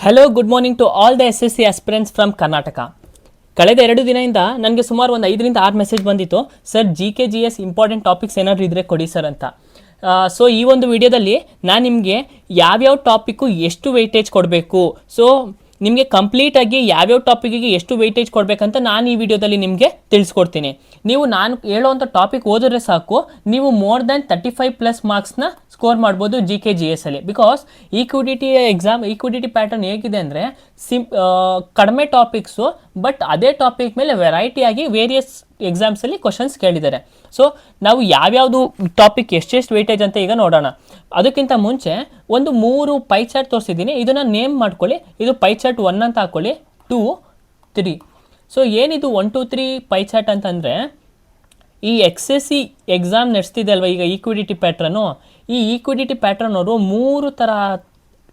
Hello good morning to all the SSC aspirants from Karnataka. ಕಳೆದ 2 ದಿನದಿಂದ ನನಗೆ ಸುಮಾರು ಒಂದು 5ರಿಂದ 6 ಮೆಸೇಜ್ ಬಂದಿತ್ತು, sir GK GS important topics ಏನಾದರೂ ಇದ್ದರೆ ಕೊಡಿ ಸರ್ ಅಂತ. ಸೊ ಈ ಒಂದು ವಿಡಿಯೋದಲ್ಲಿ ನಾನು ನಿಮಗೆ ಯಾವ್ಯಾವ ಟಾಪಿಕ್ಕು ಎಷ್ಟು ವೆಯ್ಟೇಜ್ ಕೊಡಬೇಕು, ಸೊ ನಿಮಗೆ ಕಂಪ್ಲೀಟಾಗಿ ಯಾವ್ಯಾವ ಟಾಪಿಕ್ಕಿಗೆ ಎಷ್ಟು ವೆಯ್ಟೇಜ್ ಕೊಡಬೇಕಂತ ನಾನು ಈ ವಿಡಿಯೋದಲ್ಲಿ ನಿಮಗೆ ತಿಳಿಸ್ಕೊಡ್ತೀನಿ. ನೀವು ನಾನು ಹೇಳೋವಂಥ ಟಾಪಿಕ್ ಓದಿದ್ರೆ ಸಾಕು, ನೀವು ಮೋರ್ ದ್ಯಾನ್ 35+ ಮಾರ್ಕ್ಸ್ನ ಸ್ಕೋರ್ ಮಾಡ್ಬೋದು GK GS ಅಲ್ಲಿ. ಬಿಕಾಸ್ ಈಕ್ವಿಡಿಟಿ ಪ್ಯಾಟರ್ನ್ ಹೇಗಿದೆ ಅಂದರೆ ಕಡಿಮೆ ಟಾಪಿಕ್ಸು, ಬಟ್ ಅದೇ ಟಾಪಿಕ್ ಮೇಲೆ ವೆರೈಟಿಯಾಗಿ ವೇರಿಯಸ್ ಎಕ್ಸಾಮ್ಸಲ್ಲಿ ಕ್ವಶನ್ಸ್ ಕೇಳಿದ್ದಾರೆ. ಸೊ ನಾವು ಯಾವ್ಯಾವುದು ಟಾಪಿಕ್ ಎಷ್ಟೆಷ್ಟು ವೆಯ್ಟೇಜ್ ಅಂತ ಈಗ ನೋಡೋಣ. ಅದಕ್ಕಿಂತ ಮುಂಚೆ ಒಂದು 3 ಪೈ ಚಾರ್ಟ್ ತೋರಿಸಿದ್ದೀನಿ, ಇದನ್ನು ನೇಮ್ ಮಾಡ್ಕೊಳ್ಳಿ. ಇದು ಪೈ ಚಾರ್ಟ್ 1 ಅಂತ ಹಾಕ್ಕೊಳ್ಳಿ, 2, 3. ಸೊ ಏನಿದು 1, 2, 3 ಪೈ ಚಾರ್ಟ್ ಅಂತಂದರೆ, ಈ SSC ಎಕ್ಸಾಮ್ ನಡೆಸ್ತಿದೆ ಅಲ್ವಾ ಈಗ ಈಕ್ವಿಡಿಟಿ ಪ್ಯಾಟ್ರನ್ನು, ಈ ಈಕ್ವಿಡಿಟಿ ಪ್ಯಾಟ್ರನ್ ಅವರು 3 ಥರ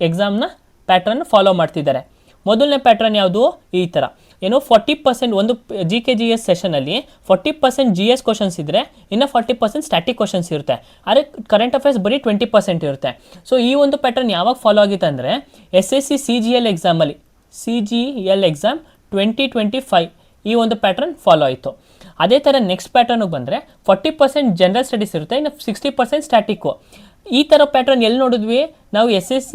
ಎಕ್ಸಾಮ್ನ ಪ್ಯಾಟ್ರನ್ ಫಾಲೋ ಮಾಡ್ತಿದ್ದಾರೆ. ಮೊದಲನೇ ಪ್ಯಾಟ್ರನ್ ಯಾವುದು, ಈ ಥರ ಏನು 40% ಒಂದು GK GS ಸೆಷನಲ್ಲಿ 40% GS ಕ್ವಶನ್ಸ್ ಇದ್ದರೆ ಇನ್ನು 40% ಸ್ಟ್ಯಾಟಿಕ್ ಕ್ವಶನ್ಸ್ ಇರುತ್ತೆ. ಆದರೆ ಕರೆಂಟ್ ಅಫೇರ್ಸ್ ಬರೀ 20% ಇರುತ್ತೆ. ಸೊ ಈ ಒಂದು ಪ್ಯಾಟ್ರನ್ ಯಾವಾಗ ಫಾಲೋ ಆಗಿತ್ತು ಅಂದರೆ SSC CGL ಎಕ್ಸಾಮಲ್ಲಿ, CGL ಎಕ್ಸಾಮ್ 2025 ಈ ಒಂದು ಪ್ಯಾಟ್ರನ್ ಫಾಲೋ ಆಯಿತು. ಅದೇ ಥರ ನೆಕ್ಸ್ಟ್ ಪ್ಯಾಟ್ರನ್ಗೆ ಬಂದರೆ 40% ಜನರಲ್ ಸ್ಟಡೀಸ್ ಇರುತ್ತೆ, ಇನ್ನು 60% ಸ್ಟ್ಯಾಟಿಕ್ಕು. ಈ ಥರ ಪ್ಯಾಟ್ರನ್ ಎಲ್ಲಿ ನೋಡಿದ್ವಿ ನಾವು, SSC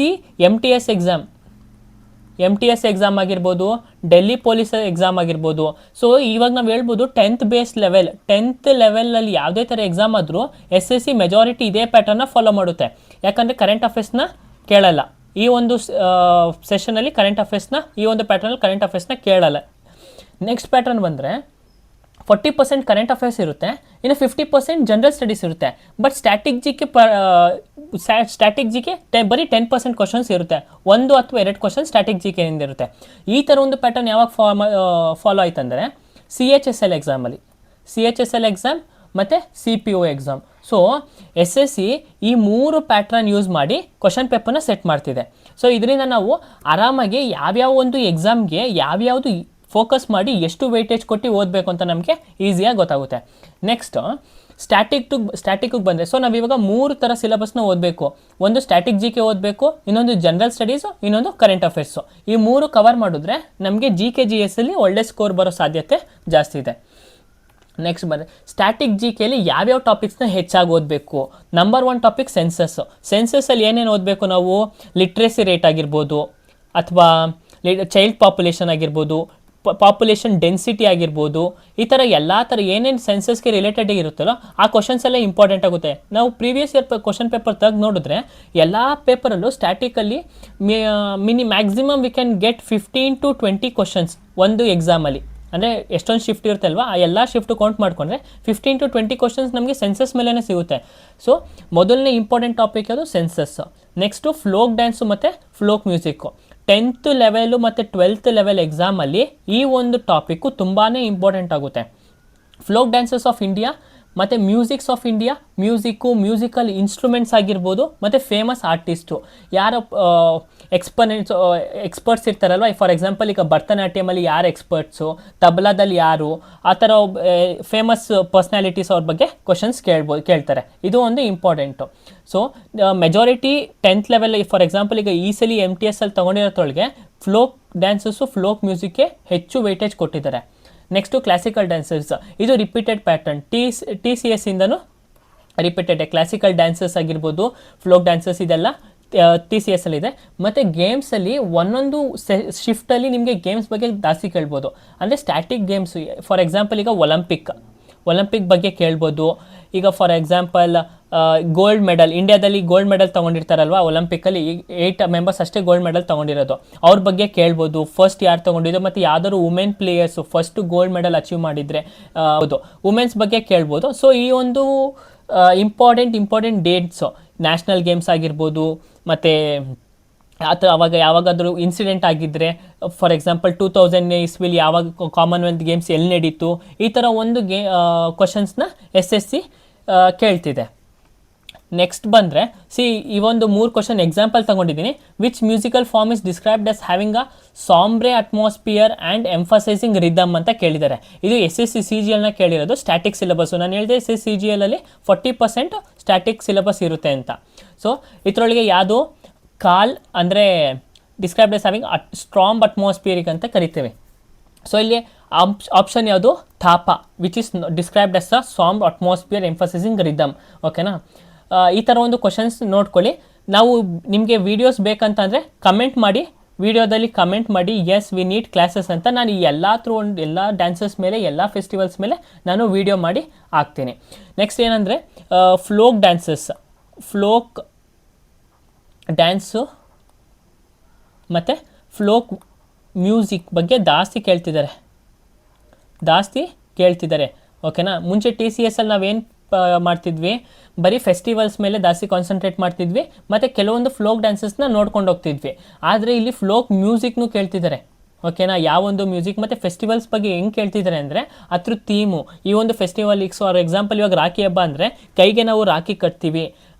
MTS ಎಕ್ಸಾಮ್ ಆಗಿರ್ಬೋದು, ಡೆಲ್ಲಿ ಪೊಲೀಸ್ ಎಕ್ಸಾಮ್ ಆಗಿರ್ಬೋದು. ಸೊ ಇವಾಗ ನಾವು ಹೇಳ್ಬೋದು 10th ಬೇಸ್ ಲೆವೆಲ್, 10th ಲೆವೆಲಲ್ಲಿ ಯಾವುದೇ ಥರ ಎಕ್ಸಾಮ್ ಆದರೂ SSC ಮೆಜಾರಿಟಿ ಇದೇ ಪ್ಯಾಟರ್ನ ಫಾಲೋ ಮಾಡುತ್ತೆ. ಯಾಕಂದರೆ ಕರೆಂಟ್ ಅಫೇರ್ಸ್ನ ಕೇಳಲ್ಲ ಈ ಒಂದು ಸೆಷನಲ್ಲಿ, ಈ ಒಂದು ಪ್ಯಾಟರ್ನಲ್ಲಿ ಕರೆಂಟ್ ಅಫೇರ್ಸ್ನ ಕೇಳಲ್ಲ. ನೆಕ್ಸ್ಟ್ ಪ್ಯಾಟರ್ನ್ ಬಂದರೆ 40% ಕರೆಂಟ್ ಅಫೇರ್ಸ್ ಇರುತ್ತೆ, ಇನ್ನು 50% ಜನರಲ್ ಸ್ಟಡೀಸ್ ಇರುತ್ತೆ. ಬಟ್ ಸ್ಟ್ಯಾಟಿಕ್ ಜಿಕೆ ಬರೀ 10% ಕ್ವಶನ್ಸ್ ಇರುತ್ತೆ, 1 ಅಥವಾ 2 ಕ್ವಶನ್ ಸ್ಟ್ಯಾಟಿಕ್ ಜಿಕೆಯಿಂದ ಇರುತ್ತೆ. ಈ ಥರ ಒಂದು ಪ್ಯಾಟರ್ನ್ ಯಾವಾಗ ಫಾಲೋ ಆಯ್ತಂದರೆ CHSL ಎಕ್ಸಾಮಲ್ಲಿ, CHSL ಎಕ್ಸಾಮ್ ಮತ್ತು CPO ಎಕ್ಸಾಮ್. ಸೊ SSC ಈ 3 ಪ್ಯಾಟ್ರನ್ ಯೂಸ್ ಮಾಡಿ ಕ್ವಶನ್ ಪೇಪರ್ನ ಸೆಟ್ ಮಾಡ್ತಿದೆ. ಸೊ ಇದರಿಂದ ನಾವು ಆರಾಮಾಗಿ ಯಾವ್ಯಾವ ಒಂದು ಎಕ್ಸಾಮ್ಗೆ ಯಾವ್ಯಾವುದು ಫೋಕಸ್ ಮಾಡಿ ಎಷ್ಟು ವೆಯ್ಟೇಜ್ ಕೊಟ್ಟು ಓದಬೇಕು ಅಂತ ನಮಗೆ ಈಸಿಯಾಗಿ ಗೊತ್ತಾಗುತ್ತೆ. ನೆಕ್ಸ್ಟ್ ಸ್ಟ್ಯಾಟಿಕ್ಗೆ ಬಂದರೆ, ಸೊ ನಾವಿವಾಗ 3 ಥರ ಸಿಲೆಬಸ್ನ ಓದಬೇಕು. ಒಂದು ಸ್ಟ್ಯಾಟಿಕ್ GK ಓದಬೇಕು, ಇನ್ನೊಂದು ಜನರಲ್ ಸ್ಟಡೀಸು, ಇನ್ನೊಂದು ಕರೆಂಟ್ ಅಫೇರ್ಸು. ಈ 3 ಕವರ್ ಮಾಡಿದ್ರೆ ನಮಗೆ GK GS ಅಲ್ಲಿ ಒಳ್ಳೆ ಸ್ಕೋರ್ ಬರೋ ಸಾಧ್ಯತೆ ಜಾಸ್ತಿ ಇದೆ. ನೆಕ್ಸ್ಟ್ ಬಂದರೆ ಸ್ಟ್ಯಾಟಿಕ್ GKಲಿ ಯಾವ್ಯಾವ ಟಾಪಿಕ್ಸ್ನ ಹೆಚ್ಚಾಗಿ ಓದಬೇಕು. ನಂಬರ್ 1 ಟಾಪಿಕ್ ಸೆನ್ಸಸ್ಸಲ್ಲಿ ಏನೇನು ಓದಬೇಕು ನಾವು, ಲಿಟ್ರೇಸಿ ರೇಟ್ ಆಗಿರ್ಬೋದು, ಅಥವಾ ಚೈಲ್ಡ್ ಪಾಪ್ಯುಲೇಷನ್ ಆಗಿರ್ಬೋದು, ಪಾಪ್ಯುಲೇಷನ್ ಡೆನ್ಸಿಟಿ ಆಗಿರ್ಬೋದು, ಈ ಥರ ಎಲ್ಲ ಥರ ಏನೇನು ಸೆನ್ಸಸ್ಗೆ ರಿಲೇಟೆಡ್ ಇರುತ್ತಲ್ಲೋ ಆ ಕ್ವಶನ್ಸ್ ಎಲ್ಲ ಇಂಪಾರ್ಟೆಂಟ್ ಆಗುತ್ತೆ. ನಾವು ಪ್ರೀವಿಯಸ್ ಇಯರ್ ಕ್ವಶನ್ ಪೇಪರ್ ತೆಗೆದು ನೋಡಿದ್ರೆ ಎಲ್ಲ ಪೇಪರಲ್ಲೂ statistically maximum we can get 15 to 20 questions ಒಂದು ಎಕ್ಸಾಮಲ್ಲಿ. ಅಂದರೆ ಎಷ್ಟೊಂದು ಶಿಫ್ಟ್ ಇರುತ್ತೆ ಅಲ್ವಾ, ಆ ಎಲ್ಲ ಶಿಫ್ಟ್ ಕೌಂಟ್ ಮಾಡಿಕೊಂಡ್ರೆ 15 to 20 ಕ್ವಶನ್ಸ್ ನಮಗೆ ಸೆನ್ಸಸ್ ಮೇಲೇ ಸಿಗುತ್ತೆ. ಸೊ ಮೊದಲನೇ ಇಂಪಾರ್ಟೆಂಟ್ ಟಾಪಿಕ್ ಅದು ಸೆನ್ಸಸ್. ನೆಕ್ಸ್ಟು ಫ್ಲೋಕ್ ಡ್ಯಾನ್ಸು ಮತ್ತು ಫ್ಲೋಕ್ ಮ್ಯೂಸಿಕ್ಕು. 10th ಲೆವೆಲು ಮತ್ತು 12th ಲೆವೆಲ್ ಎಕ್ಸಾಮಲ್ಲಿ ಈ ಒಂದು ಟಾಪಿಕ್ಕು ತುಂಬಾ ಇಂಪಾರ್ಟೆಂಟ್ ಆಗುತ್ತೆ. ಫ್ಲೋಕ್ ಡ್ಯಾನ್ಸಸ್ ಆಫ್ ಇಂಡಿಯಾ ಮತ್ತು musics of India, musical instruments ಆಗಿರ್ಬೋದು, ಮತ್ತು ಫೇಮಸ್ ಆರ್ಟಿಸ್ಟು ಯಾರು ಎಕ್ಸ್ಪರ್ಟ್ಸ್ ಇರ್ತಾರಲ್ವ. ಫಾರ್ ಎಕ್ಸಾಂಪಲ್ ಈಗ ಭರತನಾಟ್ಯಮಲ್ಲಿ ಯಾರು ಎಕ್ಸ್ಪರ್ಟ್ಸು, ತಬಲಾದಲ್ಲಿ ಯಾರು, ಆ ಥರ ಫೇಮಸ್ ಪರ್ಸ್ನಾಲಿಟೀಸ್ ಅವ್ರ ಬಗ್ಗೆ ಕ್ವಶನ್ಸ್ ಕೇಳ್ತಾರೆ. ಇದು ಒಂದು important. So majority 10th level, for example ಈಗ ಈ ಸಲ MTS ಅಲ್ಲಿ ತೊಗೊಂಡಿರೋದ್ರೊಳಗೆ ಫ್ಲೋಕ್ ಡ್ಯಾನ್ಸಸ್ಸು, ಫ್ಲೋಕ್ ಮ್ಯೂಸಿಕ್ಗೆ ಹೆಚ್ಚು ವೆಯ್ಟೇಜ್ ಕೊಟ್ಟಿದ್ದಾರೆ. ನೆಕ್ಸ್ಟು ಕ್ಲಾಸಿಕಲ್ ಡ್ಯಾನ್ಸಸ್, ಇದು ರಿಪೀಟೆಡ್ ಪ್ಯಾಟರ್ನ್, TCS ಇಂದನೂ ರಿಪೀಟೆಡ್. ಕ್ಲಾಸಿಕಲ್ ಡ್ಯಾನ್ಸಸ್ ಆಗಿರ್ಬೋದು, ಫ್ಲೋಕ್ ಡ್ಯಾನ್ಸಸ್, ಇದೆಲ್ಲ TCS ಅಲ್ಲಿದೆ. ಮತ್ತು ಗೇಮ್ಸಲ್ಲಿ ಒಂದೊಂದು ಶಿಫ್ಟಲ್ಲಿ ನಿಮಗೆ ಗೇಮ್ಸ್ ಬಗ್ಗೆ ಜಾಸ್ತಿ ಕೇಳ್ಬೋದು. ಅಂದರೆ ಸ್ಟ್ಯಾಟಿಕ್ ಗೇಮ್ಸ್, ಫಾರ್ ಎಕ್ಸಾಂಪಲ್ ಈಗ ಒಲಿಂಪಿಕ್ ಬಗ್ಗೆ ಕೇಳ್ಬೋದು. ಈಗ ಫಾರ್ ಎಕ್ಸಾಂಪಲ್ ಗೋಲ್ಡ್ ಮೆಡಲ್, ಇಂಡಿಯಾದಲ್ಲಿ ಗೋಲ್ಡ್ ಮೆಡಲ್ ತೊಗೊಂಡಿರ್ತಾರಲ್ವ ಒಲಿಂಪಿಕಲ್ಲಿ, 8 ಮೆಂಬರ್ಸ್ ಅಷ್ಟೇ ಗೋಲ್ಡ್ ಮೆಡಲ್ ತೊಗೊಂಡಿರೋದು, ಅವ್ರ ಬಗ್ಗೆ ಕೇಳ್ಬೋದು. ಫಸ್ಟ್ ಯಾರು ತೊಗೊಂಡಿದ್ದು, ಮತ್ತು ಯಾವ್ದಾದ್ರು women players first gold medal achieve ಮಾಡಿದರೆ ಹೌದು, ವುಮೆನ್ಸ್ ಬಗ್ಗೆ ಕೇಳ್ಬೋದು. ಸೊ ಈ ಒಂದು ಇಂಪಾರ್ಟೆಂಟ್ ಡೇಟ್ಸು, ನ್ಯಾಷನಲ್ ಗೇಮ್ಸ್ ಆಗಿರ್ಬೋದು, ಮತ್ತು ಯಾವಾಗಾದರೂ ಇನ್ಸಿಡೆಂಟ್ ಆಗಿದ್ದರೆ, ಫಾರ್ ಎಕ್ಸಾಂಪಲ್ 2000 ಇಸ್ವಿಲಿ ಯಾವಾಗ ಕಾಮನ್ವೆಲ್ತ್ ಗೇಮ್ಸ್ ಎಲ್ಲಿ ನಡೀತು, ಈ ಥರ ಒಂದು ಕ್ವಶನ್ಸ್ನ SSC ಕೇಳ್ತಿದೆ. ನೆಕ್ಸ್ಟ್ ಬಂದರೆ ಈ ಒಂದು 3 ಕ್ವಶನ್ ಎಕ್ಸಾಂಪಲ್ ತಗೊಂಡಿದ್ದೀನಿ. Which musical form is described as having a sombre atmosphere and emphasising rhythm ಅಂತ ಕೇಳಿದ್ದಾರೆ. ಇದು SSC CGLನ ಕೇಳಿರೋದು. ಸ್ಟ್ಯಾಟಿಕ್ ಸಿಲೆಬಸ್ಸು ನಾನು ಹೇಳಿದೆ, SSC CGLಲ್ಲಿ 40% ಸ್ಟ್ಯಾಟಿಕ್ ಸಿಲೆಬಸ್ ಇರುತ್ತೆ ಅಂತ. ಸೊ ಇದರೊಳಗೆ ಯಾವುದು ಕಾಲ್ ಅಂದರೆ described as having strong atmospheric ಅಂತ ಕರಿತೇವೆ. ಸೊ ಇಲ್ಲಿ ಆಪ್ಷನ್ ಯಾವುದು ಥಾಪ, which is described as a sombre atmosphere emphasising rhythm. ಓಕೆನಾ, ಈ ಥರ ಒಂದು ಕ್ವಶನ್ಸ್ ನೋಡ್ಕೊಳ್ಳಿ. ನಾವು ನಿಮಗೆ ವೀಡಿಯೋಸ್ ಬೇಕಂತಂದರೆ ಕಮೆಂಟ್ ಮಾಡಿ, ವಿಡಿಯೋದಲ್ಲಿ ಕಮೆಂಟ್ ಮಾಡಿ ಎಸ್ ವಿ ನೀಡ್ ಕ್ಲಾಸಸ್ ಅಂತ. ನಾನು ಎಲ್ಲ ಡ್ಯಾನ್ಸಸ್ ಮೇಲೆ, ಎಲ್ಲ ಫೆಸ್ಟಿವಲ್ಸ್ ಮೇಲೆ ನಾನು ವಿಡಿಯೋ ಮಾಡಿ ಹಾಕ್ತೀನಿ. ನೆಕ್ಸ್ಟ್ ಏನಂದರೆ ಫ್ಲೋಕ್ ಡ್ಯಾನ್ಸು ಮತ್ತು ಫ್ಲೋಕ್ ಮ್ಯೂಸಿಕ್ ಬಗ್ಗೆ ಜಾಸ್ತಿ ಕೇಳ್ತಿದ್ದಾರೆ. ಓಕೆನಾ, ಮುಂಚೆ TCS ಅಲ್ಲಿ ನಾವೇನು ಮಾಡ್ತಿದ್ವಿ, ಬರೀ ಫೆಸ್ಟಿವಲ್ಸ್ ಮೇಲೆ ಜಾಸ್ತಿ ಕಾನ್ಸಂಟ್ರೇಟ್ ಮಾಡ್ತಿದ್ವಿ ಮತ್ತು ಕೆಲವೊಂದು ಫ್ಲೋಕ್ ಡ್ಯಾನ್ಸಸ್ನ ನೋಡ್ಕೊಂಡು ಹೋಗ್ತಿದ್ವಿ. ಆದರೆ ಇಲ್ಲಿ ಫ್ಲೋಕ್ ಮ್ಯೂಸಿಕ್ನೂ ಕೇಳ್ತಿದ್ದಾರೆ. ಓಕೆನಾ, ಯಾವೊಂದು ಮ್ಯೂಸಿಕ್ ಮತ್ತು ಫೆಸ್ಟಿವಲ್ಸ್ ಬಗ್ಗೆ ಹೆಂಗೆ ಕೇಳ್ತಿದ್ದಾರೆ ಅಂದರೆ ಅದ್ರ ಥೀಮು. ಈ ಒಂದು ಫೆಸ್ಟಿವಲ್ ಈಗ ಫಾರ್ ಎಕ್ಸಾಂಪಲ್ ಇವಾಗ ರಾಖಿ ಹಬ್ಬ ಅಂದರೆ ಕೈಗೆ ನಾವು ರಾಖಿ ಕಟ್ತೀವಿ.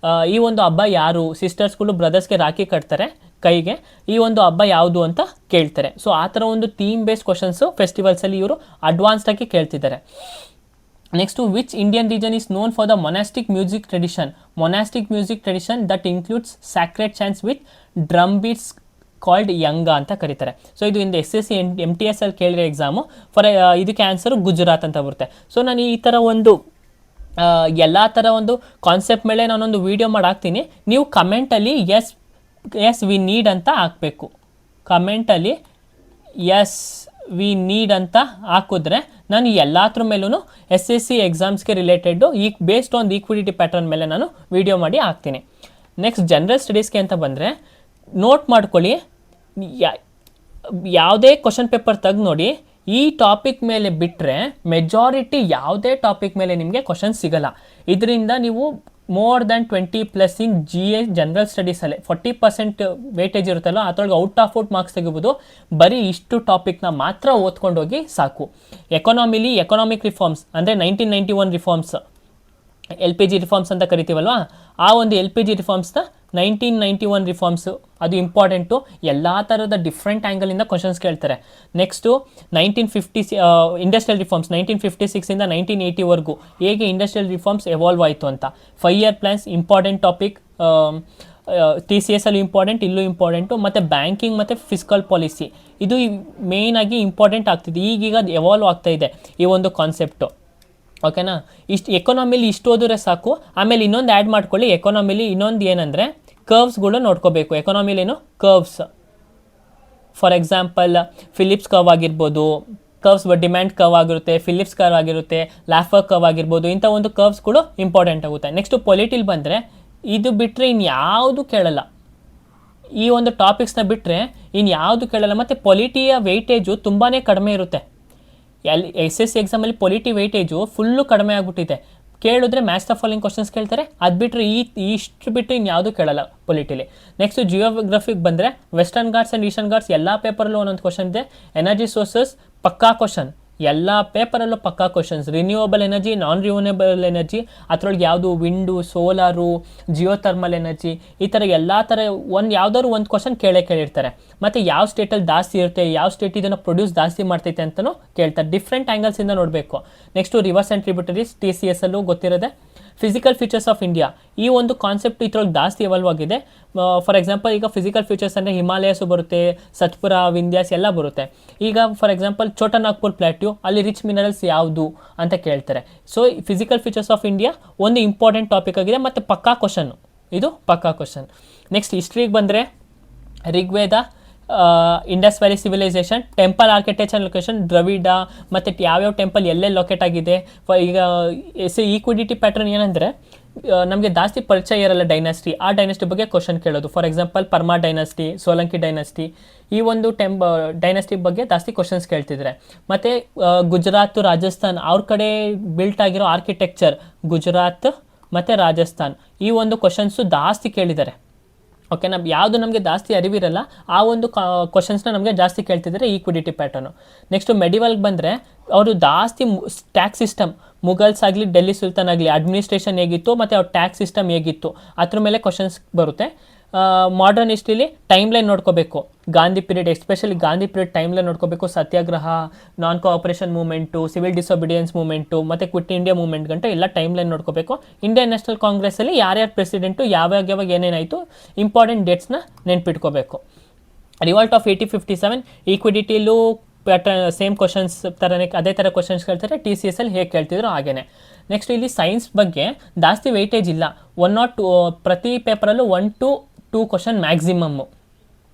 ಈ ಒಂದು ಹಬ್ಬ ಯಾರು ಸಿಸ್ಟರ್ಸ್ಗಳು ಬ್ರದರ್ಸ್ಗೆ ರಾಖಿ ಕಟ್ತಾರೆ ಕೈಗೆ, ಈ ಒಂದು ಹಬ್ಬ ಯಾವುದು ಅಂತ ಕೇಳ್ತಾರೆ. ಸೊ ಆ ಥರ ಒಂದು ಥೀಮ್ ಬೇಸ್ಡ್ ಕ್ವಶನ್ಸು ಫೆಸ್ಟಿವಲ್ಸಲ್ಲಿ ಇವರು ಅಡ್ವಾನ್ಸ್ಡಾಗಿ ಕೇಳ್ತಿದ್ದಾರೆ. Next which Indian region is known for the monastic music tradition that includes sacred chants with drum beats called ಯಂಗ ಅಂತ ಕರೀತಾರೆ. ಸೊ ಇದು ಇಂದ SSC MTS ಅಲ್ಲಿ ಕೇಳಿರೋ ಎಕ್ಸಾಮು. ಇದಕ್ಕೆ ಆನ್ಸರು ಗುಜರಾತ್ ಅಂತ ಬರುತ್ತೆ. ಸೊ ನಾನು ಈ ಥರ ಒಂದು ಎಲ್ಲ ಥರ ಒಂದು ಕಾನ್ಸೆಪ್ಟ್ ಮೇಲೆ ನಾನೊಂದು ವೀಡಿಯೋ ಮಾಡಿ ಹಾಕ್ತೀನಿ. ನೀವು ಕಮೆಂಟಲ್ಲಿ ಎಸ್ ವಿ ನೀಡ್ ಅಂತ ಹಾಕಬೇಕು. ಕಮೆಂಟಲ್ಲಿ ಎಸ್ ವಿ ನೀಡ್ ಅಂತ ಹಾಕಿದ್ರೆ ನಾನು ಎಲ್ಲಾದ್ರ ಮೇಲೂ SSC ಎಕ್ಸಾಮ್ಸ್ಗೆ ರಿಲೇಟೆಡ್ಡು ಬೇಸ್ಡ್ ಆನ್ ಈಕ್ವಿಡಿಟಿ ಪ್ಯಾಟರ್ನ್ ಮೇಲೆ ನಾನು ವೀಡಿಯೋ ಮಾಡಿ ಹಾಕ್ತೀನಿ. ನೆಕ್ಸ್ಟ್ ಜನರಲ್ ಸ್ಟಡೀಸ್ಗೆ ಅಂತ ಬಂದರೆ ನೋಟ್ ಮಾಡ್ಕೊಳ್ಳಿ, ಯಾವುದೇ ಕ್ವಶನ್ ಪೇಪರ್ ತೆಗೆದು ನೋಡಿ, ಈ ಟಾಪಿಕ್ ಮೇಲೆ ಬಿಟ್ಟರೆ ಮೆಜಾರಿಟಿ ಯಾವುದೇ ಟಾಪಿಕ್ ಮೇಲೆ ನಿಮಗೆ ಕ್ವಶನ್ ಸಿಗಲ್ಲ. ಇದರಿಂದ ನೀವು ಮೋರ್ ದ್ಯಾನ್ 20+ ಇನ್ GA ಜನರಲ್ ಸ್ಟಡೀಸಲ್ಲೇ 40% ವೇಟೇಜ್ ಇರುತ್ತಲ್ಲ, ಅದರೊಳಗೆ ಔಟ್ ಮಾರ್ಕ್ಸ್ ತೆಗಿಬೋದು. ಬರೀ ಇಷ್ಟು ಟಾಪಿಕ್ನ ಮಾತ್ರ ಓದ್ಕೊಂಡೋಗಿ ಸಾಕು. ಎಕನಾಮಿಕ್ ರಿಫಾರ್ಮ್ಸ್ ಅಂದರೆ 1991 ರಿಫಾರ್ಮ್ಸ್, LPG ರಿಫಾರ್ಮ್ಸ್ ಅಂತ ಕರಿತೀವಲ್ವಾ, ಆ ಒಂದು LPG ರಿಫಾರ್ಮ್ಸ್ನ 1991 ರಿಫಾರ್ಮ್ಸು ಅದು ಇಂಪಾರ್ಟೆಂಟು. ಎಲ್ಲ ಥರದ ಡಿಫ್ರೆಂಟ್ ಆ್ಯಂಗಲಿಂದ ಕ್ವಶನ್ಸ್ ಕೇಳ್ತಾರೆ. ನೆಕ್ಸ್ಟು 1950 ಇಂಡಸ್ಟ್ರಿಯಲ್ ರಿಫಾರ್ಮ್ಸ್ 1956ಇಂದ 1980ವರೆಗೂ ಹೇಗೆ ಇಂಡಸ್ಟ್ರಿಯಲ್ ರಿಫಾರ್ಮ್ಸ್ ಎವಾಲ್ವ್ ಆಯಿತು ಅಂತ. 5 year plans important topic, TCS ಅಲ್ಲಿ ಇಂಪಾರ್ಟೆಂಟ್, ಇಲ್ಲೂ ಇಂಪಾರ್ಟೆಂಟು. ಮತ್ತು ಬ್ಯಾಂಕಿಂಗ್ ಮತ್ತು ಫಿಸ್ಕಲ್ ಪಾಲಿಸಿ ಇದು ಮೇಯ್ನಾಗಿ ಇಂಪಾರ್ಟೆಂಟ್ ಆಗ್ತಿದೆ. ಈಗೀಗ ಎವಾಲ್ವ್ ಆಗ್ತಾಯಿದೆ ಈ ಒಂದು ಕಾನ್ಸೆಪ್ಟು. ಓಕೆನಾ, ಎಕಾನಮಿಲಿ ಇಷ್ಟು ಓದಿದ್ರೆ ಸಾಕು. ಆಮೇಲೆ ಇನ್ನೊಂದು ಆ್ಯಡ್ ಮಾಡ್ಕೊಳ್ಳಿ, ಎಕಾನಮಿಲಿ ಇನ್ನೊಂದು ಏನಂದರೆ ಕರ್ವ್ಸ್ಗಳು ನೋಡ್ಕೋಬೇಕು. ಎಕಾನಮಿಲೇನು curves, for example Phillips curve ಆಗಿರ್ಬೋದು, ಕರ್ವ್ಸ್ ಡಿಮ್ಯಾಂಡ್ ಕರ್ವ್ ಆಗಿರುತ್ತೆ, ಫಿಲಿಪ್ಸ್ ಕರ್ವ್ ಆಗಿರುತ್ತೆ, ಲಾಫರ್ ಕರ್ವ್ ಆಗಿರ್ಬೋದು. ಇಂಥ ಒಂದು ಕರ್ವ್ಸ್ಗಳು ಇಂಪಾರ್ಟೆಂಟ್ ಆಗುತ್ತೆ. ನೆಕ್ಸ್ಟು ಪೊಲಿಟಿಲ್ ಬಂದರೆ ಇದು ಬಿಟ್ಟರೆ ಇನ್ಯಾವುದು ಕೇಳಲ್ಲ. ಈ ಒಂದು ಟಾಪಿಕ್ಸ್ನ ಬಿಟ್ಟರೆ ಇನ್ಯಾವುದು ಕೇಳಲ್ಲ. ಮತ್ತು ಪೊಲಿಟಿಯ ವೆಯ್ಟೇಜು ತುಂಬಾ ಕಡಿಮೆ ಇರುತ್ತೆ. SSC ಎಕ್ಸಾಮಲ್ಲಿ ಪೊಲಿಟಿ ವೆಯ್ಟೇಜು ಫುಲ್ಲು ಕಡಿಮೆ ಆಗಿಬಿಟ್ಟಿದೆ. ಕೇಳಿದ್ರೆ ಮ್ಯಾಚ್ ದ ಫಾಲೋಯಿಂಗ್ ಕ್ವಶನ್ಸ್ ಕೇಳ್ತಾರೆ. ಅದು ಬಿಟ್ಟರೆ ಇಷ್ಟು ಬಿಟ್ಟು ಇನ್ಯಾವುದು ಕೇಳಲ್ಲ ಪೊಲಿಟಿಲಿ. ನೆಕ್ಸ್ಟು ಜಿಯೋಗ್ರಫಿಗೆ ಬಂದರೆ western Ghats and eastern Ghats ಎಲ್ಲ ಪೇಪರಲ್ಲೂ ಒಂದೊಂದು ಕ್ವಶನ್ ಇದೆ. ಎನರ್ಜಿ ಸೋರ್ಸಸ್ ಪಕ್ಕಾ ಕ್ವಶನ್, ಎಲ್ಲ ಪೇಪರಲ್ಲೂ ಪಕ್ಕಾ ಕ್ವಶನ್ಸ್. ರಿನ್ಯೂವಬಲ್ ಎನರ್ಜಿ, ನಾನ್ ರಿನ್ಯೂವಬಲ್ ಎನರ್ಜಿ, ಅದರೊಳಗೆ ಯಾವುದು ವಿಂಡು, ಸೋಲಾರು, ಜಿಯೋಥರ್ಮಲ್ ಎನರ್ಜಿ, ಈ ಥರ ಎಲ್ಲ ಥರ ಯಾವುದಾದ್ರು ಒಂದು ಕ್ವಶನ್ ಕೇಳಿರ್ತಾರೆ. ಮತ್ತು ಯಾವ ಸ್ಟೇಟಲ್ಲಿ ಜಾಸ್ತಿ ಇರುತ್ತೆ, ಯಾವ ಸ್ಟೇಟ್ ಇದನ್ನು ಪ್ರೊಡ್ಯೂಸ್ ಜಾಸ್ತಿ ಮಾಡ್ತೈತೆ ಅಂತಲೂ ಕೇಳ್ತಾರೆ. ಡಿಫ್ರೆಂಟ್ ಆ್ಯಂಗಲ್ಸಿಂದ ನೋಡಬೇಕು. Next rivers and tributaries, TCS ಅಲ್ಲೂ ಗೊತ್ತಿರೋದೆ. ಫಿಸಿಕಲ್ ಫೀಚರ್ಸ್ ಆಫ್ ಇಂಡಿಯಾ, ಈ ಒಂದು ಕಾನ್ಸೆಪ್ಟ್ ಇದ್ರೊಳಗೆ ಜಾಸ್ತಿ ಎವಾಲ್ವ್ ಆಗಿದೆ. ಫಾರ್ ಎಕ್ಸಾಂಪಲ್ ಈಗ ಫಿಸಿಕಲ್ ಫೀಚರ್ಸ್ ಅಂದರೆ ಹಿಮಾಲಯಸು ಬರುತ್ತೆ, ಸತ್ಪುರ, ವಿಂಧ್ಯಾಸ್ ಎಲ್ಲ ಬರುತ್ತೆ. ಈಗ for example Chota Nagpur plateau, ಅಲ್ಲಿ ರಿಚ್ ಮಿನರಲ್ಸ್ ಯಾವುದು ಅಂತ ಕೇಳ್ತಾರೆ. So physical features of India ಒಂದು ಇಂಪಾರ್ಟೆಂಟ್ ಟಾಪಿಕ್ ಆಗಿದೆ ಮತ್ತು ಪಕ್ಕಾ ಕ್ವಶನ್ನು, ಇದು ಪಕ್ಕಾ ಕ್ವಶನ್. ನೆಕ್ಸ್ಟ್ ಹಿಸ್ಟ್ರಿಗೆ ಬಂದರೆ Rigveda, Indus valley civilisation, temple architecture location, Dravida, ಮತ್ತು ಯಾವ್ಯಾವ ಟೆಂಪಲ್ ಎಲ್ಲೆಲ್ಲಿ ಲೊಕೇಟ್ ಆಗಿದೆ. ಈಗ ಈಕ್ವಿಡಿಟಿ ಪ್ಯಾಟರ್ನ್ ಏನಂದರೆ ನಮಗೆ ಜಾಸ್ತಿ ಪರಿಚಯ ಇರಲ್ಲ ಡೈನಾಸ್ಟಿ, ಆ ಡೈನಾಸ್ಟಿ ಬಗ್ಗೆ ಕ್ವಶನ್ ಕೇಳೋದು. For example Parmar dynasty, Solanki dynasty, ಈ ಒಂದು ಡೈನಾಸ್ಟಿ ಬಗ್ಗೆ ಜಾಸ್ತಿ ಕ್ವಶನ್ಸ್ ಕೇಳ್ತಿದ್ದಾರೆ. ಮತ್ತು ಗುಜರಾತ್, ರಾಜಸ್ಥಾನ್ ಅವ್ರ ಕಡೆ ಬಿಲ್ಟ್ ಆಗಿರೋ ಆರ್ಕಿಟೆಕ್ಚರ್, ಗುಜರಾತ್ ಮತ್ತು ರಾಜಸ್ಥಾನ್, ಈ ಒಂದು ಕ್ವಶನ್ಸು ಜಾಸ್ತಿ ಕೇಳಿದ್ದಾರೆ. ಓಕೆ, ಯಾವುದು ನಮಗೆ ಜಾಸ್ತಿ ಅರಿವಿರಲ್ಲ ಆ ಒಂದು ಕ್ವಶನ್ಸ್ನ ನಮಗೆ ಜಾಸ್ತಿ ಕೇಳ್ತಿದ್ದಾರೆ ಈಕ್ವಿಡಿಟಿ ಪ್ಯಾಟರ್ನು. ನೆಕ್ಸ್ಟು ಮೆಡಿವಲ್ಗೆ ಬಂದರೆ ಅವರು ಜಾಸ್ತಿ ಟ್ಯಾಕ್ಸ್ ಸಿಸ್ಟಮ್, ಮುಗಲ್ಸ್ ಆಗಲಿ ಡೆಲ್ಲಿ ಸುಲ್ತಾನ್ ಆಗಲಿ ಅಡ್ಮಿನಿಸ್ಟ್ರೇಷನ್ ಹೇಗಿತ್ತು ಮತ್ತು ಅವ್ರ ಟ್ಯಾಕ್ಸ್ ಸಿಸ್ಟಮ್ ಹೇಗಿತ್ತು ಅದ್ರ ಮೇಲೆ ಕ್ವಶನ್ಸ್ ಬರುತ್ತೆ. ಮಾಡರ್ನ್ ಹಿಸ್ಟ್ರಿಲಿ ಟೈಮ್ ಲೈನ್ ನೋಡ್ಕೋಬೇಕು. Gandhi period, especially Gandhi period time line ನೋಡ್ಕೋಬೇಕು. Satyagraha, non cooperation movement, civil disobedience movement ಮತ್ತು ಕ್ವಿಟ್ ಇಂಡಿಯಾ ಮೂವ್ಮೆಂಟ್ ಗಂಟ ಎಲ್ಲ ಟೈಮ್ ಲೈನ್ ನೋಡ್ಕೋಬೇಕು. ಇಂಡಿಯನ್ ನ್ಯಾಷನಲ್ ಕಾಂಗ್ರೆಸ್ಸಲ್ಲಿ ಯಾರ್ಯಾರು ಪ್ರೆಸಿಡೆಂಟು, ಯಾವಾಗ ಏನೇನಾಯಿತು, ಇಂಪಾರ್ಟೆಂಟ್ ಡೇಟ್ಸ್ನ ನೆನ್ಪಿಟ್ಕೋಬೇಕು. ರಿವಾಲ್ಟ್ ಆಫ್ 1857 ಈಕ್ವಿಡಿಟಿಲೂ ಸೇಮ್ ಕ್ವಶನ್ಸ್ ಥರನೇ ಅದೇ ಥರ ಕ್ವಶನ್ಸ್ ಕೇಳ್ತಾರೆ. ಟಿ ಸಿ ಎಸ್ ಅಲ್ಲಿ ಹೇಗೆ ಕೇಳ್ತಿದ್ರು ಹಾಗೇನೆ. ನೆಕ್ಸ್ಟ್ ಇಲ್ಲಿ ಸೈನ್ಸ್ ಬಗ್ಗೆ ಜಾಸ್ತಿ ವೆಯ್ಟೇಜ್ ಇಲ್ಲ, 1 or 2 ಪ್ರತಿ ಪೇಪರಲ್ಲೂ 1 to 2 ಕ್ವಶನ್ ಮ್ಯಾಕ್ಸಿಮಮ್ಮು.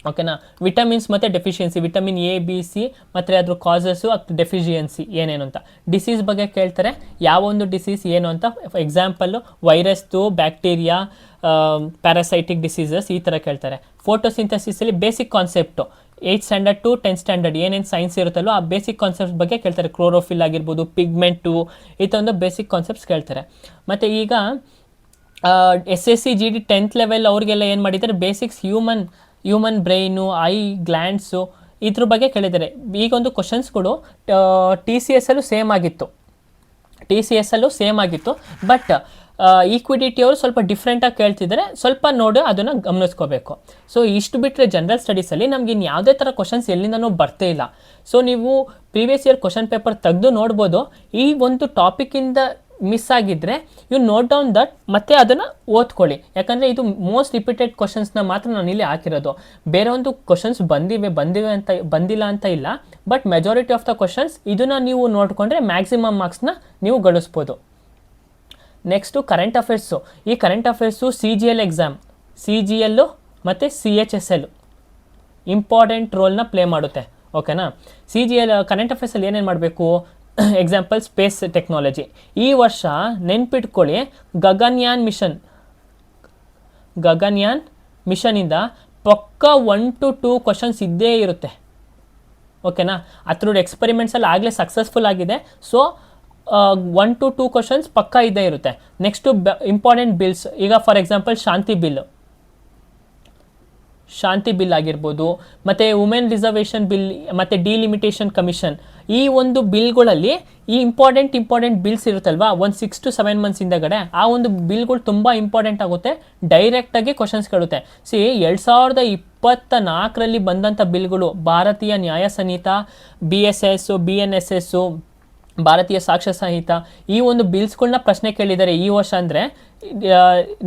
ಓಕೆನಾ. ವಿಟಮಿನ್ಸ್ ಮತ್ತು deficiency, vitamin A B C ಮತ್ತು ಅದ್ರ ಕಾಸಸ್ಸು ಅದು ಡೆಫಿಷಿಯನ್ಸಿ ಏನೇನು ಅಂತ. ಡಿಸೀಸ್ ಬಗ್ಗೆ ಕೇಳ್ತಾರೆ, ಯಾವೊಂದು ಡಿಸೀಸ್ ಏನು ಅಂತ. ಎಕ್ಸಾಂಪಲ್ಲು ವೈರಸ್ದು, ಬ್ಯಾಕ್ಟೀರಿಯಾ, ಪ್ಯಾರಾಸೈಟಿಕ್ ಡಿಸೀಸಸ್ ಈ ಥರ ಕೇಳ್ತಾರೆ. ಫೋಟೋಸಿಂಥಸಿಸಲ್ಲಿ basic concept 8th standard to 10th standard ಏನೇನು ಸೈನ್ಸ್ ಇರುತ್ತಲ್ಲೋ ಆ ಬೇಸಿಕ್ ಕಾನ್ಸೆಪ್ಟ್ಸ್ ಬಗ್ಗೆ ಕೇಳ್ತಾರೆ. ಕ್ಲೋರೋಫಿಲ್ ಆಗಿರ್ಬೋದು, ಪಿಗ್ಮೆಂಟು, ಈ ಥರ ಬೇಸಿಕ್ ಕಾನ್ಸೆಪ್ಟ್ಸ್ ಕೇಳ್ತಾರೆ. ಮತ್ತು ಈಗ SSC GD 10th ಲೆವೆಲ್ ಅವ್ರಿಗೆಲ್ಲ ಏನು ಮಾಡಿದ್ದಾರೆ, basics human brain, I glands ಇದ್ರ ಬಗ್ಗೆ ಕೇಳಿದ್ದಾರೆ. ಈಗೊಂದು ಕ್ವಶನ್ಸ್ಗಳು ಟಿ ಸಿ ಎಸ್ ಅಲ್ಲೂ ಸೇಮ್ ಆಗಿತ್ತು, ಬಟ್ ಈಕ್ವಿಡಿಟಿ ಅವರು ಸ್ವಲ್ಪ ಡಿಫ್ರೆಂಟಾಗಿ ಕೇಳ್ತಿದ್ದಾರೆ, ಸ್ವಲ್ಪ ನೋಡಿ ಅದನ್ನು ಗಮನಿಸ್ಕೋಬೇಕು. ಸೊ ಇಷ್ಟು ಬಿಟ್ಟರೆ ಜನರಲ್ ಸ್ಟಡೀಸಲ್ಲಿ ನಮ್ಗೆ ಇನ್ನು ಯಾವುದೇ ಥರ ಕ್ವಶನ್ಸ್ ಎಲ್ಲಿಂದನೂ ಬರ್ತೇ ಇಲ್ಲ. ಸೊ ನೀವು ಪ್ರೀವಿಯಸ್ ಇಯರ್ ಕ್ವಶನ್ ಪೇಪರ್ ತೆಗೆದು ನೋಡ್ಬೋದು. ಈ ಒಂದು ಟಾಪಿಕಿಂದ ಮಿಸ್ ಆಗಿದ್ದರೆ ಯು ನೋಟ್ ಡೌನ್ ದಟ್ ಮತ್ತೆ ಅದನ್ನು ಓದ್ಕೊಳ್ಳಿ, ಯಾಕಂದರೆ ಇದು ಮೋಸ್ಟ್ ರಿಪೀಟೆಡ್ ಕ್ವಶನ್ಸ್ನ ಮಾತ್ರ ನಾನು ಇಲ್ಲಿ ಹಾಕಿರೋದು. ಬೇರೆ ಒಂದು ಕ್ವಶನ್ಸ್ ಬಂದಿಲ್ಲ ಅಂತ ಇಲ್ಲ, but majority of the questions ಇದನ್ನು ನೀವು ನೋಡಿಕೊಂಡ್ರೆ ಮ್ಯಾಕ್ಸಿಮಮ್ ಮಾರ್ಕ್ಸ್ನ ನೀವು ಗಳಿಸ್ಬೋದು. Next current affairs. ಈ current affairs CGL exam, CGL ಮತ್ತು CHSL ಇಂಪಾರ್ಟೆಂಟ್ ರೋಲ್ನ ಪ್ಲೇ ಮಾಡುತ್ತೆ. ಓಕೆನಾ. CGL ಕರೆಂಟ್ ಅಫೇರ್ಸಲ್ಲಿ ಏನೇನು ಮಾಡಬೇಕು, ಎಕ್ಸಾಂಪಲ್ ಸ್ಪೇಸ್ ಟೆಕ್ನಾಲಜಿ. ಈ ವರ್ಷ ನೆನ್ಪಿಟ್ಕೊಳ್ಳಿ, ಗಗನ್ಯಾನ್ ಮಿಷನಿಂದ ಪಕ್ಕ 1 to 2 ಕ್ವಶನ್ಸ್ ಇದ್ದೇ ಇರುತ್ತೆ. ಓಕೆನಾ. ಅದ್ರದ್ದು ಎಕ್ಸ್ಪೆರಿಮೆಂಟ್ಸಲ್ಲಿ ಆಗಲೇ ಸಕ್ಸಸ್ಫುಲ್ ಆಗಿದೆ. ಸೊ 1 to 2 ಕ್ವಶನ್ಸ್ ಪಕ್ಕ ಇದ್ದೇ ಇರುತ್ತೆ. Next important bills. ಈಗ ಫಾರ್ ಎಕ್ಸಾಂಪಲ್ ಶಾಂತಿ ಬಿಲ್ ಆಗಿರ್ಬೋದು, ಮತ್ತು ವುಮೆನ್ ರಿಸರ್ವೇಷನ್ ಬಿಲ್ ಮತ್ತು ಡಿಲಿಮಿಟೇಷನ್ ಕಮಿಷನ್, ಈ ಒಂದು ಬಿಲ್ಗಳಲ್ಲಿ ಈ ಇಂಪಾರ್ಟೆಂಟ್ ಬಿಲ್ಸ್ ಇರುತ್ತಲ್ವಾ, ಒಂದು 6 to 7 months ಹಿಂದಗಡೆ ಆ ಒಂದು ಬಿಲ್ಗಳು ತುಂಬ ಇಂಪಾರ್ಟೆಂಟ್ ಆಗುತ್ತೆ, ಡೈರೆಕ್ಟಾಗಿ ಕ್ವಶನ್ಸ್ ಕೇಳುತ್ತೆ. 2024ರಲ್ಲಿ ಬಂದಂಥ ಬಿಲ್ಗಳು, ಭಾರತೀಯ ನ್ಯಾಯ ಸಂಹಿತ, BSS, BNSS, ಭಾರತೀಯ ಸಾಕ್ಷ್ಯ ಸಂಹಿತ, ಈ ಒಂದು ಬಿಲ್ಸ್ಗಳನ್ನ ಪ್ರಶ್ನೆ ಕೇಳಿದ್ದಾರೆ ಈ ವರ್ಷ. ಅಂದರೆ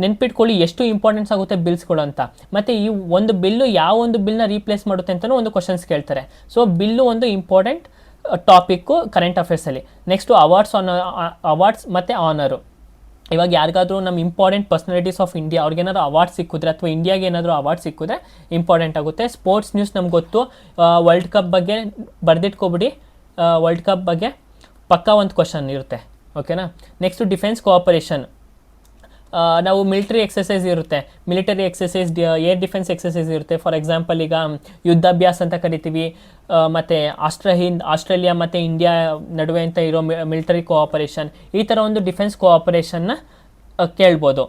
ನೆನ್ಪಿಟ್ಕೊಳ್ಳಿ ಎಷ್ಟು ಇಂಪಾರ್ಟೆನ್ಸ್ ಆಗುತ್ತೆ ಬಿಲ್ಸ್ಗಳು ಅಂತ. ಮತ್ತು ಈ ಒಂದು ಬಿಲ್ಲು ಯಾವ ಒಂದು ಬಿಲ್ನ ರೀಪ್ಲೇಸ್ ಮಾಡುತ್ತೆ ಅಂತಲೂ ಒಂದು ಕ್ವಶನ್ಸ್ ಕೇಳ್ತಾರೆ. ಸೊ ಬಿಲ್ಲು ಒಂದು ಇಂಪಾರ್ಟೆಂಟ್ ಟಾಪಿಕ್ಕು ಕರೆಂಟ್ ಅಫೇರ್ಸಲ್ಲಿ. ನೆಕ್ಸ್ಟು ಅವಾರ್ಡ್ಸ್ ಮತ್ತು ಆನರು. ಇವಾಗ ಯಾರಿಗಾದ್ರೂ ನಮ್ಮ ಇಂಪಾರ್ಟೆಂಟ್ ಪರ್ಸನಾಲಿಟೀಸ್ ಆಫ್ ಇಂಡಿಯಾ ಅವ್ರಿಗೇನಾದ್ರು ಅವಾರ್ಡ್ ಸಿಕ್ಕಿದ್ರೆ, ಅಥವಾ ಇಂಡಿಯಾಗೆ ಏನಾದರೂ ಅವಾರ್ಡ್ ಸಿಕ್ಕಿದ್ರೆ ಇಂಪಾರ್ಟೆಂಟ್ ಆಗುತ್ತೆ. ಸ್ಪೋರ್ಟ್ಸ್ ನ್ಯೂಸ್ ನಮ್ಗೆ ಗೊತ್ತು, ವರ್ಲ್ಡ್ ಕಪ್ ಬಗ್ಗೆ ಬರೆದಿಟ್ಕೊಬಿಡಿ, ವರ್ಲ್ಡ್ ಕಪ್ ಬಗ್ಗೆ ಪಕ್ಕಾ ಒಂದು ಕ್ವಶನ್ ಇರುತ್ತೆ. ಓಕೆನಾ. Next defence cooperation. ನಾವು ಮಿಲಿಟರಿ ಎಕ್ಸಸೈಸ್ ಇರುತ್ತೆ, ಏರ್ ಡಿಫೆನ್ಸ್ ಎಕ್ಸಸೈಸ್ ಇರುತ್ತೆ. ಫಾರ್ ಎಕ್ಸಾಂಪಲ್ ಈಗ ಯುದ್ಧಾಭ್ಯಾಸ ಅಂತ ಕರಿತೀವಿ. ಮತ್ತು ಆಸ್ಟ್ರೇಲಿಯಾ ಮತ್ತು ಇಂಡಿಯಾ ನಡುವೆ ಅಂತ ಇರೋ ಮಿಲಿಟರಿ ಕೋಆಪರೇಷನ್, ಈ ಥರ ಒಂದು ಡಿಫೆನ್ಸ್ ಕೋಆಪರೇಷನ್ನ ಕೇಳ್ಬೋದು.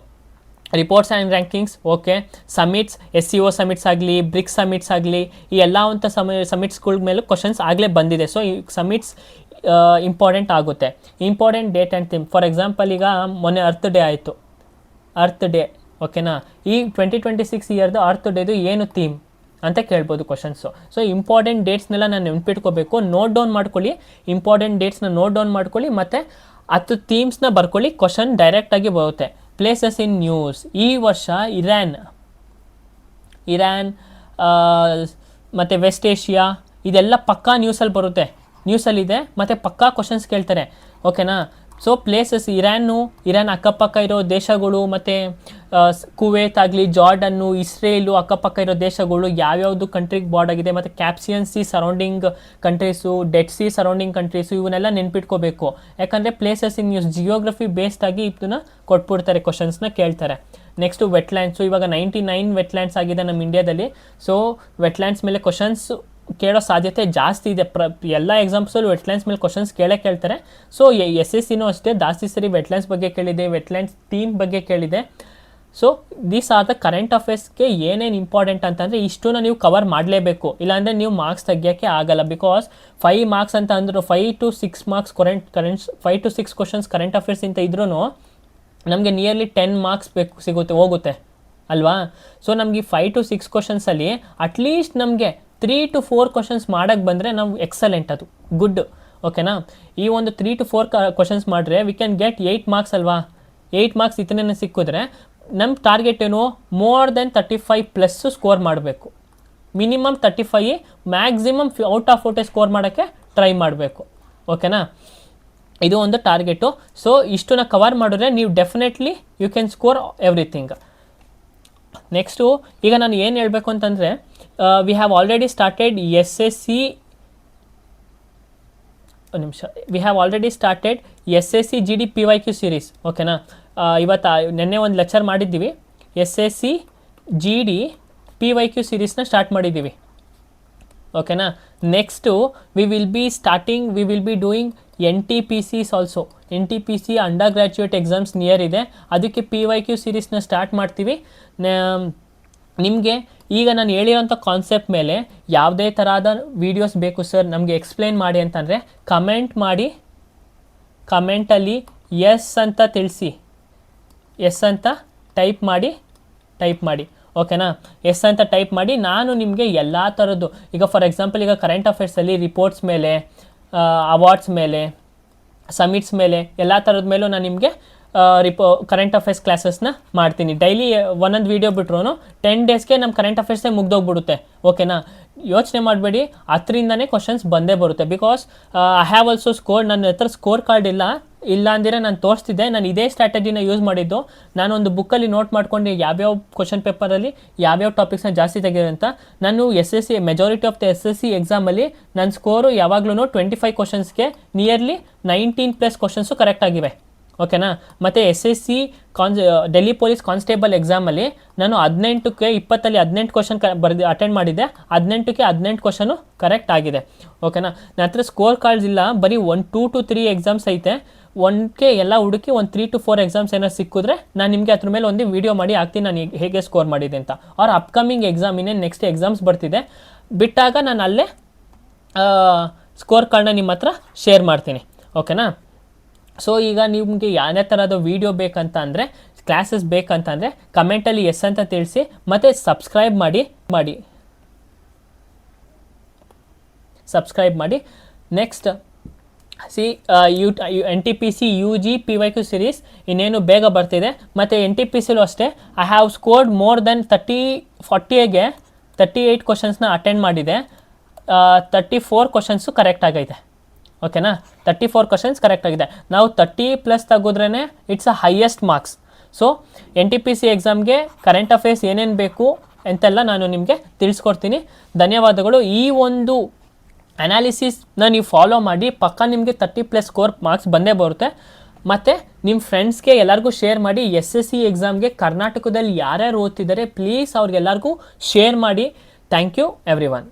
Reports and rankings. Okay. Summits, SCO summits ಆಗಲಿ, ಬ್ರಿಕ್ಸ್ ಸಮಿಟ್ಸ್ ಆಗಲಿ, ಈ ಎಲ್ಲ ಅಂತ ಸಮಿಟ್ಸ್ಗಳ ಮೇಲೂ ಕ್ವಶನ್ಸ್ ಆಗಲೇ ಬಂದಿದೆ. ಸೊ ಈ ಸಮಿಟ್ಸ್ ಇಂಪಾರ್ಟೆಂಟ್ ಆಗುತ್ತೆ. Important date and theme. For example ಈಗ ಮೊನ್ನೆ ಅರ್ತ್ ಡೇ ಆಯಿತು, ಅರ್ತ್ ಡೇ. ಓಕೆನಾ. ಈ 2026 ಇಯರ್ದು ಅರ್ತ್ ಡೇದು ಏನು ಥೀಮ್ ಅಂತ ಕೇಳ್ಬೋದು ಕ್ವಶನ್ಸು. ಸೊ ಇಂಪಾರ್ಟೆಂಟ್ ಡೇಟ್ಸ್ನೆಲ್ಲ ನಾನು ನೆನ್ಪಿಟ್ಕೋಬೇಕು, ನೋಟ್ ಡೌನ್ ಮಾಡ್ಕೊಳ್ಳಿ. ಇಂಪಾರ್ಟೆಂಟ್ ಡೇಟ್ಸ್ನ ನೋಟ್ ಡೌನ್ ಮಾಡ್ಕೊಳ್ಳಿ, ಮತ್ತು 10 ಥೀಮ್ಸ್ನ ಬರ್ಕೊಳ್ಳಿ. ಕ್ವಶನ್ ಡೈರೆಕ್ಟಾಗಿ ಬರುತ್ತೆ. Places in news. ಈ ವರ್ಷ ಇರಾನ್ ಮತ್ತು ವೆಸ್ಟ್ ಏಷ್ಯಾ ಇದೆಲ್ಲ ಪಕ್ಕಾ ನ್ಯೂಸಲ್ಲಿದೆ, ಮತ್ತು ಪಕ್ಕಾ ಕ್ವಶನ್ಸ್ ಕೇಳ್ತಾರೆ. ಓಕೆನಾ. ಸೊ ಪ್ಲೇಸಸ್, ಇರಾನ್ ಅಕ್ಕಪಕ್ಕ ಇರೋ ದೇಶಗಳು, ಮತ್ತು ಕುವೇತ್ ಆಗಲಿ, ಜಾರ್ಡನ್ನು, ಇಸ್ರೇಲು ಅಕ್ಕಪಕ್ಕ ಇರೋ ದೇಶಗಳು ಯಾವ್ಯಾವುದು ಕಂಟ್ರಿಗೆ ಬಾರ್ಡ್ ಆಗಿದೆ, ಮತ್ತು Caspian sea surrounding countries, dead sea surrounding countries, ಇವನ್ನೆಲ್ಲ ನೆನ್ಪಿಟ್ಕೋಬೇಕು. ಯಾಕಂದರೆ places in news geography based ಆಗಿ ಇದನ್ನು ಕೊಟ್ಬಿಡ್ತಾರೆ, ಕ್ವಶನ್ಸ್ನ ಕೇಳ್ತಾರೆ. Next wetlands. ಇವಾಗ 99 ವೆಟ್ಲ್ಯಾಂಡ್ಸ್ ಆಗಿದೆ ನಮ್ಮ ಇಂಡಿಯಾದಲ್ಲಿ. ಸೊ ವೆಟ್ಲ್ಯಾಂಡ್ಸ್ ಮೇಲೆ ಕ್ವಶನ್ಸ್ ಕೇಳೋ ಸಾಧ್ಯತೆ ಜಾಸ್ತಿ ಇದೆ. ಎಲ್ಲ ಎಕ್ಸಾಮ್ಸಲ್ಲೂ ವೆಟ್ಲ್ಯಾಂಡ್ಸ್ ಮೇಲೆ ಕ್ವಶನ್ಸ್ ಕೇಳ್ತಾರೆ. ಸೊ SSCನೂ ಅಷ್ಟೇ ಜಾಸ್ತಿ ಸರಿ ವೆಟ್ಲ್ಯಾಂಡ್ಸ್ ಬಗ್ಗೆ ಕೇಳಿದೆ, ವೆಟ್ಲ್ಯಾಂಡ್ಸ್ ಥೀಮ್ ಬಗ್ಗೆ ಕೇಳಿದೆ. So these are the current ಅಫೇರ್ಸ್ಗೆ ಏನೇನು ಇಂಪಾರ್ಟೆಂಟ್ ಅಂತಂದರೆ ಇಷ್ಟನ್ನು ನೀವು ಕವರ್ ಮಾಡಲೇಬೇಕು, ಇಲ್ಲಾಂದರೆ ನೀವು ಮಾರ್ಕ್ಸ್ ತೆಗಿಯೋಕ್ಕೆ ಆಗಲ್ಲ. ಬಿಕಾಸ್ 5 ಮಾರ್ಕ್ಸ್ ಅಂತ ಅಂದರು, 5 to 6 marks 5 to 6 questions current affairs ಅಂತ ಇದ್ರೂ ನಮಗೆ ನಿಯರ್ಲಿ 10 ಮಾರ್ಕ್ಸ್ ಹೋಗುತ್ತೆ ಅಲ್ವಾ. ಸೊ ನಮಗೆ 5 to 6 ಕ್ವಶನ್ಸಲ್ಲಿ ಅಟ್ಲೀಸ್ಟ್ ನಮಗೆ 3 to 4 ಕ್ವಶನ್ಸ್ ಮಾಡೋಕ್ಕೆ ಬಂದರೆ ನಾವು ಎಕ್ಸಲೆಂಟ್, ಅದು ಗುಡ್. ಓಕೆನಾ. ಈ ಒಂದು 3 to 4 ಕ್ವಶನ್ಸ್ ಮಾಡಿದ್ರೆ ವಿ ಕ್ಯಾನ್ ಗೆಟ್ 8 ಮಾರ್ಕ್ಸ್ ಅಲ್ವಾ. 8 ಮಾರ್ಕ್ಸ್ ಸಿಕ್ಕಿದ್ರೆ ನಮ್ಮ ಟಾರ್ಗೆಟ್ ಏನು, ಮೋರ್ ದೆನ್ 35+ ಸ್ಕೋರ್ ಮಾಡಬೇಕು. Minimum 35, maximum out of 40 score ಮಾಡೋಕ್ಕೆ ಟ್ರೈ ಮಾಡಬೇಕು. ಓಕೆನಾ, ಇದು ಒಂದು ಟಾರ್ಗೆಟು. ಸೊ ಇಷ್ಟನ್ನ ಕವರ್ ಮಾಡಿದ್ರೆ ನೀವು definitely you can score everything. Next ಈಗ ನಾನು ಏನು ಹೇಳಬೇಕು ಅಂತಂದರೆ, we have already started SSC, ಒಂದು ನಿಮಿಷ, we have already started SSC GD PYQ series. ಓಕೆನಾ, ನೆನ್ನೆ ಒಂದು ಲೆಕ್ಚರ್ ಮಾಡಿದ್ದೀವಿ, SSC GD PYQ ಸೀರೀಸ್ನ ಸ್ಟಾರ್ಟ್ ಮಾಡಿದ್ದೀವಿ. ಓಕೆನಾ, next we will be doing NTPCs also. NTPC undergraduate exams near ಇದೆ, ಅದಕ್ಕೆ PYQ ಸೀರೀಸ್ನ ಸ್ಟಾರ್ಟ್ ಮಾಡ್ತೀವಿ. ನಿಮಗೆ ಈಗ ನಾನು ಹೇಳಿರೋಂಥ ಕಾನ್ಸೆಪ್ಟ್ ಮೇಲೆ ಯಾವುದೇ ಥರದ ವೀಡಿಯೋಸ್ ಬೇಕು ಸರ್ ನಮಗೆ ಎಕ್ಸ್ಪ್ಲೇನ್ ಮಾಡಿ ಅಂತಂದರೆ ಕಮೆಂಟ್ ಮಾಡಿ, ಕಮೆಂಟಲ್ಲಿ ಎಸ್ ಅಂತ ತಿಳಿಸಿ, ಎಸ್ ಅಂತ ಟೈಪ್ ಮಾಡಿ. ಓಕೆನಾ, ಎಸ್ ಅಂತ ಟೈಪ್ ಮಾಡಿ. ನಾನು ನಿಮಗೆ ಎಲ್ಲ ಥರದ್ದು, ಈಗ ಫಾರ್ ಎಕ್ಸಾಂಪಲ್ ಈಗ ಕರೆಂಟ್ ಅಫೇರ್ಸಲ್ಲಿ ರಿಪೋರ್ಟ್ಸ್ ಮೇಲೆ, ಅವಾರ್ಡ್ಸ್ ಮೇಲೆ, ಸಮಿಟ್ಸ್ ಮೇಲೆ, ಎಲ್ಲ ಥರದ ಮೇಲೂ ನಾನು ನಿಮಗೆ ಕರೆಂಟ್ ಅಫೇರ್ಸ್ ಕ್ಲಾಸಸ್ನ ಮಾಡ್ತೀನಿ. ಡೈಲಿ ಒಂದೊಂದು ವೀಡಿಯೋ ಬಿಟ್ರು 10 ಡೇಸ್ಗೆ ನಮ್ಮ ಕರೆಂಟ್ ಅಫೇರ್ಸೇ ಮುಗ್ದೋಗ್ಬಿಡುತ್ತೆ. ಓಕೆನಾ, ಯೋಚನೆ ಮಾಡಬೇಡಿ, ಅದರಿಂದನೇ ಕ್ವಶನ್ಸ್ ಬಂದೇ ಬರುತ್ತೆ. Because I have also score, ನನ್ನ ಹತ್ರ ಸ್ಕೋರ್ ಕಾರ್ಡ್ ಇಲ್ಲ ಅಂದಿರೆ ನಾನು ತೋರಿಸ್ತಿದ್ದೆ. ನಾನು ಇದೇ ಸ್ಟ್ರಾಟಜಿನ ಯೂಸ್ ಮಾಡಿದ್ದು. ನಾನೊಂದು ಬುಕ್ಕಲ್ಲಿ ನೋಟ್ ಮಾಡ್ಕೊಂಡು ಯಾವ್ಯಾವ ಕ್ವಶನ್ ಪೇಪರಲ್ಲಿ ಯಾವ್ಯಾವ ಟಾಪಿಕ್ಸ್ನ ಜಾಸ್ತಿ ತೆಗೆದಿದೆ ಅಂತ. ನಾನು SSC majority of the SSC ಎಕ್ಸಾಮಲ್ಲಿ ನನ್ನ ಸ್ಕೋರು ಯಾವಾಗಲೂ 25 ಕ್ವಶನ್ಸ್ಗೆ ನಿಯರ್ಲಿ 19+ ಕ್ವಶನ್ಸು ಕರೆಕ್ಟ್ ಆಗಿವೆ. ಓಕೆನಾ, ಮತ್ತು SSC ಡೆಲ್ಲಿ ಪೊಲೀಸ್ ಕಾನ್ಸ್ಟೇಬಲ್ ಎಕ್ಸಾಮಲ್ಲಿ ನಾನು 18ಕ್ಕೆ 20ಅಲ್ಲಿ 18 ಕ್ವಶನ್ ಅಟೆಂಡ್ ಮಾಡಿದ್ದೆ, 18ಕ್ಕೆ 18 ಕ್ವಶನು ಕರೆಕ್ಟ್ ಆಗಿದೆ. ಓಕೆನಾ, ನನ್ನ ಹತ್ರ ಸ್ಕೋರ್ ಕಾರ್ಡ್ಸ್ ಇಲ್ಲ, ಬರೀ 2 to 3 ಎಕ್ಸಾಮ್ಸ್ ಐತೆ. 1ಕ್ಕೆ ಎಲ್ಲ ಹುಡುಕಿ 3 to 4 ಎಕ್ಸಾಮ್ಸ್ ಏನಾದ್ರು ಸಿಕ್ಕಿದ್ರೆ ನಾನು ನಿಮಗೆ ಅದ್ರ ಮೇಲೆ ಒಂದು ವೀಡಿಯೋ ಮಾಡಿ ಹಾಕ್ತೀನಿ, ನಾನು ಹೇಗೆ ಸ್ಕೋರ್ ಮಾಡಿದೆ ಅಂತ. ಅವ್ರ ಅಪ್ಕಮಿಂಗ್ ಎಕ್ಸಾಮ್ ಇನ್ನೇನು ನೆಕ್ಸ್ಟ್ ಎಕ್ಸಾಮ್ಸ್ ಬರ್ತಿದೆ, ಬಿಟ್ಟಾಗ ನಾನು ಅಲ್ಲೇ ಸ್ಕೋರ್ ಕಾರ್ಡ್ನ ನಿಮ್ಮ ಹತ್ರ ಶೇರ್ ಮಾಡ್ತೀನಿ. ಓಕೆನಾ, ಸೊ ಈಗ ನಿಮಗೆ ಯಾವ್ದೇ ಥರದ ವೀಡಿಯೋ ಬೇಕಂತ ಅಂದರೆ, ಕ್ಲಾಸಸ್ ಬೇಕಂತ ಅಂದರೆ ಕಮೆಂಟಲ್ಲಿ ಎಸ್ ಅಂತ ತಿಳಿಸಿ, ಮತ್ತು ಸಬ್ಸ್ಕ್ರೈಬ್ ಮಾಡಿ. Next NTPC UG PYQ series ಇನ್ನೇನು ಬೇಗ ಬರ್ತಿದೆ. ಮತ್ತು NTPCಲೂ ಅಷ್ಟೇ, I have scored more than 40ಗೆ 38 ಕ್ವಶನ್ಸ್ನ ಅಟೆಂಡ್ ಮಾಡಿದೆ. 34 ಕ್ವಶನ್ಸು ಕರೆಕ್ಟ್ ಆಗೈತೆ. ಓಕೆನಾ, 34 ಕ್ವಶನ್ಸ್ ಕರೆಕ್ಟ್ ಆಗಿದೆ. ನಾವು 30+ ತೆಗೆದ್ರೇ it's a highest marks. So NTPC ಎಕ್ಸಾಮ್ಗೆ ಕರೆಂಟ್ ಅಫೇರ್ಸ್ ಏನೇನು ಬೇಕು ಅಂತೆಲ್ಲ ನಾನು ನಿಮಗೆ ತಿಳಿಸ್ಕೊಡ್ತೀನಿ. ಧನ್ಯವಾದಗಳು. ಈ ಒಂದು ಅನಾಲಿಸಿಸ್ನ ನೀವು ಫಾಲೋ ಮಾಡಿ, ಪಕ್ಕ ನಿಮಗೆ 30+ ಸ್ಕೋರ್ ಮಾರ್ಕ್ಸ್ ಬಂದೇ ಬರುತ್ತೆ. ಮತ್ತು ನಿಮ್ಮ ಫ್ರೆಂಡ್ಸ್ಗೆ ಎಲ್ಲರಿಗೂ ಶೇರ್ ಮಾಡಿ. SSC ಎಕ್ಸಾಮ್ಗೆ ಕರ್ನಾಟಕದಲ್ಲಿ ಯಾರ್ಯಾರು ಓದ್ತಿದ್ದಾರೆ ಪ್ಲೀಸ್ ಅವ್ರಿಗೆಲ್ಲರಿಗೂ ಶೇರ್ ಮಾಡಿ. Thank you every one.